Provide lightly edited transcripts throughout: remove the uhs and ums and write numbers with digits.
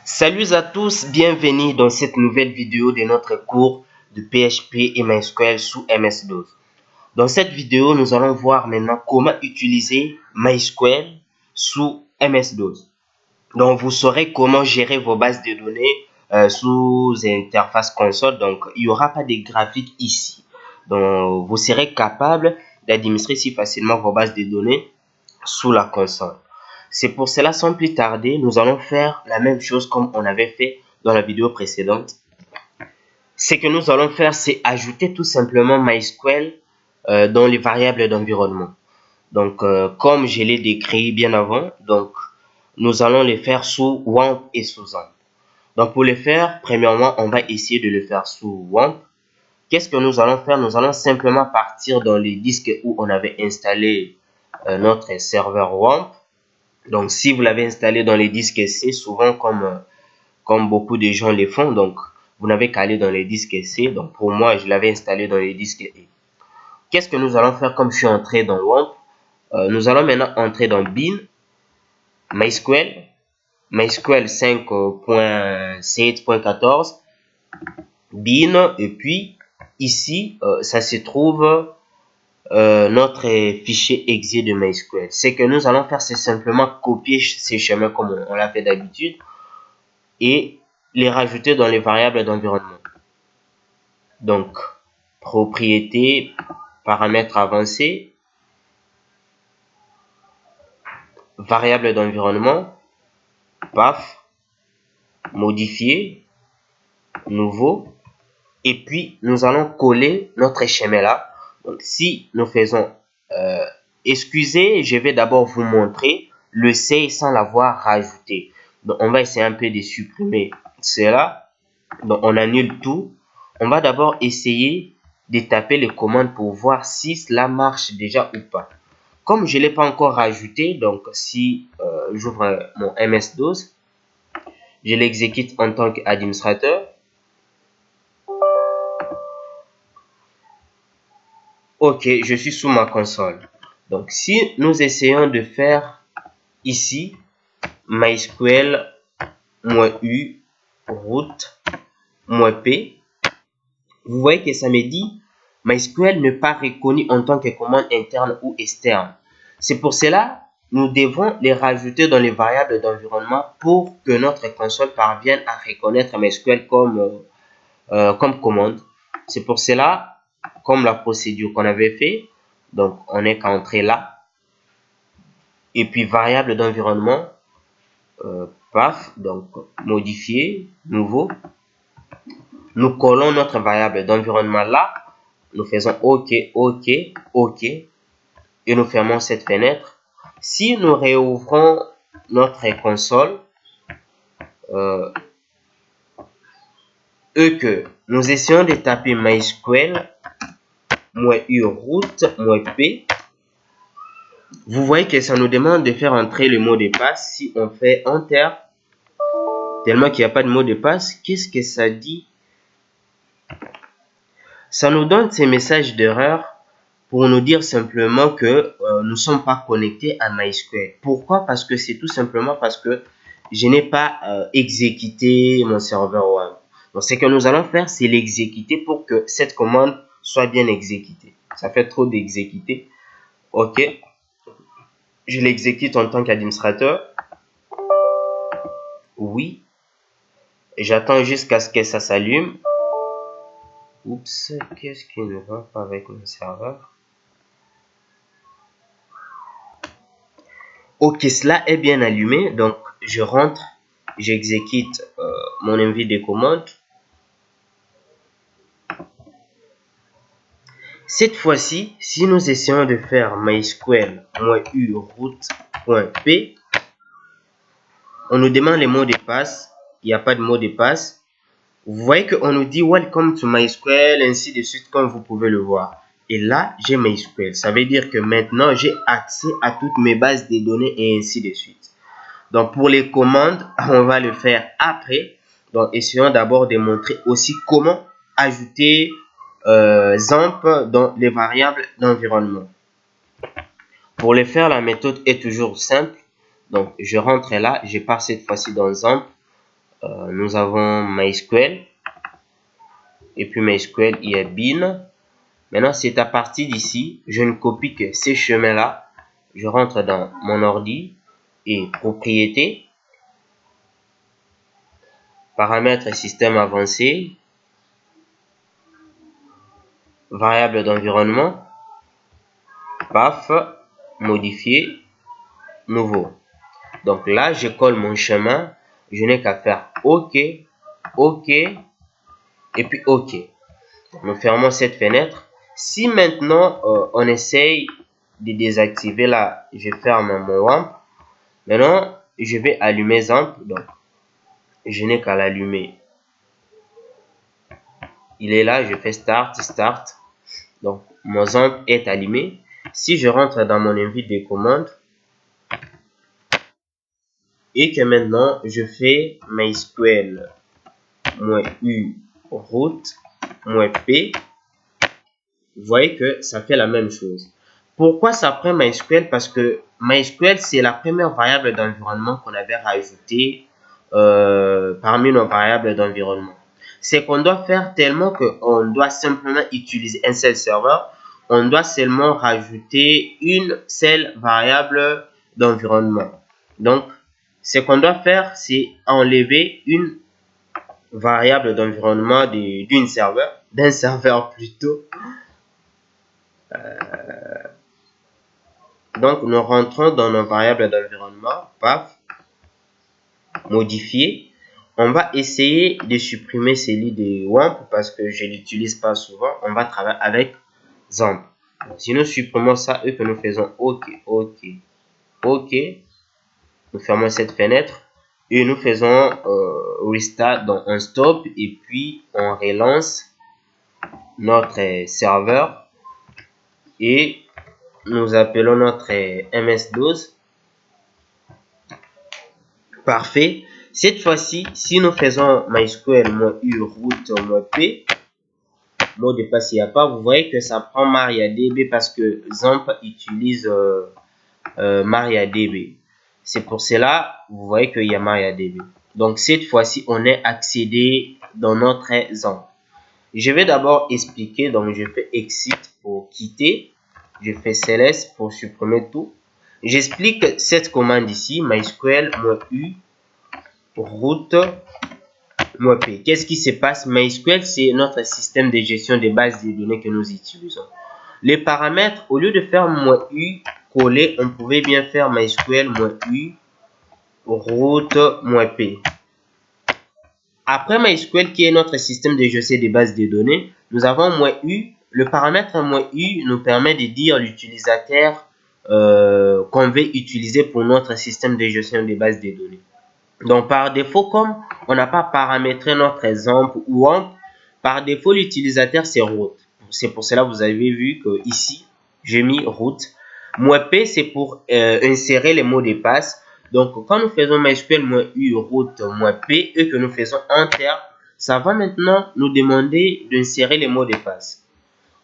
Salut à tous, bienvenue dans cette nouvelle vidéo de notre cours de PHP et MySQL sous MS-DOS. Dans cette vidéo, nous allons voir maintenant comment utiliser MySQL sous MS-DOS. Donc, vous saurez comment gérer vos bases de données sous interface console. Donc, il n'y aura pas de graphique ici. Donc, vous serez capable d'administrer si facilement vos bases de données sous la console. C'est pour cela, sans plus tarder, nous allons faire la même chose comme on avait fait dans la vidéo précédente. Ce que nous allons faire, c'est ajouter tout simplement MySQL dans les variables d'environnement. Donc, comme je l'ai décrit bien avant, donc nous allons les faire sous WAMP et sous AMP. Donc, pour le faire, premièrement, on va essayer de le faire sous WAMP. Qu'est-ce que nous allons faire? Nous allons simplement partir dans les disques où on avait installé notre serveur WAMP. Donc, si vous l'avez installé dans les disques C, souvent comme beaucoup de gens le font, donc vous n'avez qu'à aller dans les disques C. Donc, pour moi, je l'avais installé dans les disques E. Qu'est-ce que nous allons faire comme je suis entré dans WAMP? Nous allons maintenant entrer dans bin, MySQL 5.7.14, bin, et puis ici, ça se trouve notre fichier exe de MySQL. Ce que nous allons faire, c'est simplement copier ces chemins comme on l'a fait d'habitude et les rajouter dans les variables d'environnement. Donc, propriété, paramètres avancés, variable d'environnement, paf, modifier, nouveau, et puis nous allons coller notre schéma là. Donc, si nous faisons excusez, je vais d'abord vous montrer le C sans l'avoir rajouté. Donc, on va essayer un peu de supprimer cela. Donc, on annule tout. On va d'abord essayer de taper les commandes pour voir si cela marche déjà ou pas. Comme je ne l'ai pas encore rajouté, donc si j'ouvre mon MS-DOS, je l'exécute en tant qu'administrateur. Ok, je suis sous ma console. Donc, si nous essayons de faire ici, MySQL -u root-p, vous voyez que ça me dit MySQL n'est pas reconnu en tant que commande interne ou externe. C'est pour cela nous devons les rajouter dans les variables d'environnement pour que notre console parvienne à reconnaître MySQL comme commande. C'est pour cela, comme la procédure qu'on avait fait, donc on n'est qu'à entrer là. Et puis variable d'environnement, paf, donc modifier, nouveau. Nous collons notre variable d'environnement là. Nous faisons OK, OK, OK. Et nous fermons cette fenêtre. Si nous réouvrons notre console, et que nous essayons de taper MySQL -u root-p, vous voyez que ça nous demande de faire entrer le mot de passe. Si on fait Enter, tellement qu'il n'y a pas de mot de passe, qu'est-ce que ça dit? Ça nous donne ces messages d'erreur pour nous dire simplement que nous ne sommes pas connectés à MySQL. Pourquoi? Parce que c'est tout simplement parce que je n'ai pas exécuté mon serveur WAMP. Donc, ce que nous allons faire, c'est l'exécuter pour que cette commande soit bien exécutée. Ça fait trop d'exécuter. OK. Je l'exécute en tant qu'administrateur. Oui. J'attends jusqu'à ce que ça s'allume. Oups, qu'est-ce qui ne va pas avec mon serveur? Ok, cela est bien allumé. Donc, je rentre, j'exécute mon envie de commande. Cette fois-ci, si nous essayons de faire MySQL -u root.p, on nous demande les mots de passe. Il n'y a pas de mot de passe. Vous voyez qu'on nous dit Welcome to MySQL, ainsi de suite, comme vous pouvez le voir. Et là, j'ai MySQL. Ça veut dire que maintenant, j'ai accès à toutes mes bases de données et ainsi de suite. Donc, pour les commandes, on va le faire après. Donc, essayons d'abord de montrer aussi comment ajouter ZAMP dans les variables d'environnement. Pour le faire, la méthode est toujours simple. Donc, je rentre là, je pars cette fois-ci dans ZAMP. nous avons MySQL. Et puis MySQL, il y a bin. Maintenant, c'est à partir d'ici, je ne copie que ces chemins-là. Je rentre dans mon ordi et propriétés. Paramètres système avancé. Variable d'environnement. Paf, modifier, nouveau. Donc là, je colle mon chemin. Je n'ai qu'à faire OK, OK, et puis OK. Nous fermons cette fenêtre. Si maintenant, on essaye de désactiver là, je ferme mon WAMP. Maintenant, je vais allumer ZAMP. Donc, je n'ai qu'à l'allumer. Il est là, je fais Start, Start. Donc, mon ZAMP est allumé. Si je rentre dans mon invite des commandes, et que maintenant, je fais MySQL -u root -p, vous voyez que ça fait la même chose. Pourquoi ça prend MySQL? Parce que MySQL, c'est la première variable d'environnement qu'on avait rajoutée parmi nos variables d'environnement. C'est qu'on doit faire tellement qu'on doit simplement utiliser un seul serveur. On doit seulement rajouter une seule variable d'environnement. Donc, ce qu'on doit faire, c'est enlever une variable d'environnement d'un serveur plutôt. Donc, nous rentrons dans nos variables d'environnement, paf, modifier. On va essayer de supprimer celui de WAMP parce que je ne l'utilise pas souvent. On va travailler avec ZAMP. Si nous supprimons ça et que nous faisons OK, OK, OK, nous fermons cette fenêtre et nous faisons restart, donc on stop et puis on relance notre serveur et nous appelons notre MS-DOS. Parfait. Cette fois-ci, si nous faisons MySQL -u root -p, mot de passe il n'y a pas, vous voyez que ça prend MariaDB parce que ZAMP utilise MariaDB. C'est pour cela, vous voyez qu'il y a MariaDB. Donc, cette fois-ci, on est accédé dans notre ZAMP. Je vais d'abord expliquer. Donc, je fais exit pour quitter. Je fais cls pour supprimer tout. J'explique cette commande ici, MySQL -u root -p. Qu'est-ce qui se passe? MySQL, c'est notre système de gestion des bases de données que nous utilisons. Les paramètres, au lieu de faire -u coller, on pouvait bien faire MySQL -u root -p. Après MySQL, qui est notre système de gestion des bases de données, nous avons -u. Le paramètre -u nous permet de dire l'utilisateur qu'on veut utiliser pour notre système de gestion des bases de données. Donc, par défaut, comme on n'a pas paramétré notre exemple ou WAMP, par défaut, l'utilisateur, c'est root. C'est pour cela que vous avez vu que ici, j'ai mis root. -p, c'est pour insérer les mots de passe. Donc, quand nous faisons MySQL -u root -p et que nous faisons Enter, ça va maintenant nous demander d'insérer les mots de passe.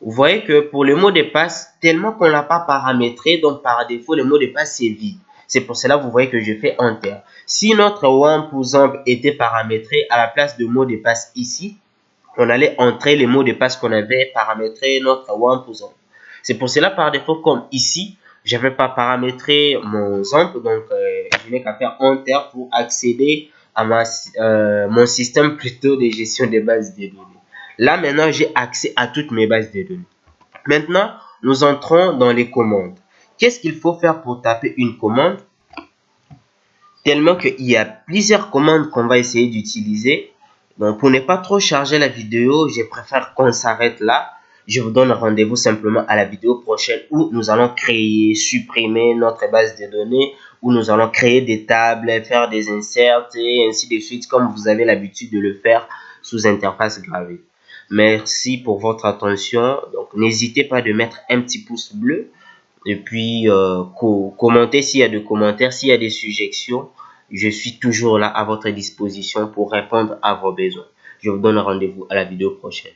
Vous voyez que pour le mot de passe, tellement qu'on ne l'a pas paramétré, donc par défaut, le mot de passe, c'est vide. C'est pour cela que vous voyez que je fais Enter. Si notre WAMP, par exemple, était paramétré à la place de mot de passe ici, on allait entrer les mots de passe qu'on avait paramétré notre WAMP, par exemple. C'est pour cela, par défaut, comme ici, je n'avais pas paramétré mon ZAMP, donc je n'ai qu'à faire Enter pour accéder à mon système plutôt de gestion des bases de données. Là, maintenant, j'ai accès à toutes mes bases de données. Maintenant, nous entrons dans les commandes. Qu'est-ce qu'il faut faire pour taper une commande? Tellement qu'il y a plusieurs commandes qu'on va essayer d'utiliser. Donc, pour ne pas trop charger la vidéo, je préfère qu'on s'arrête là. Je vous donne rendez-vous simplement à la vidéo prochaine où nous allons créer, supprimer notre base de données, où nous allons créer des tables, faire des inserts et ainsi de suite, comme vous avez l'habitude de le faire sous interface gravée. Merci pour votre attention. Donc, n'hésitez pas de mettre un petit pouce bleu. Et puis, commentez s'il y a des commentaires, s'il y a des suggestions. Je suis toujours là à votre disposition pour répondre à vos besoins. Je vous donne rendez-vous à la vidéo prochaine.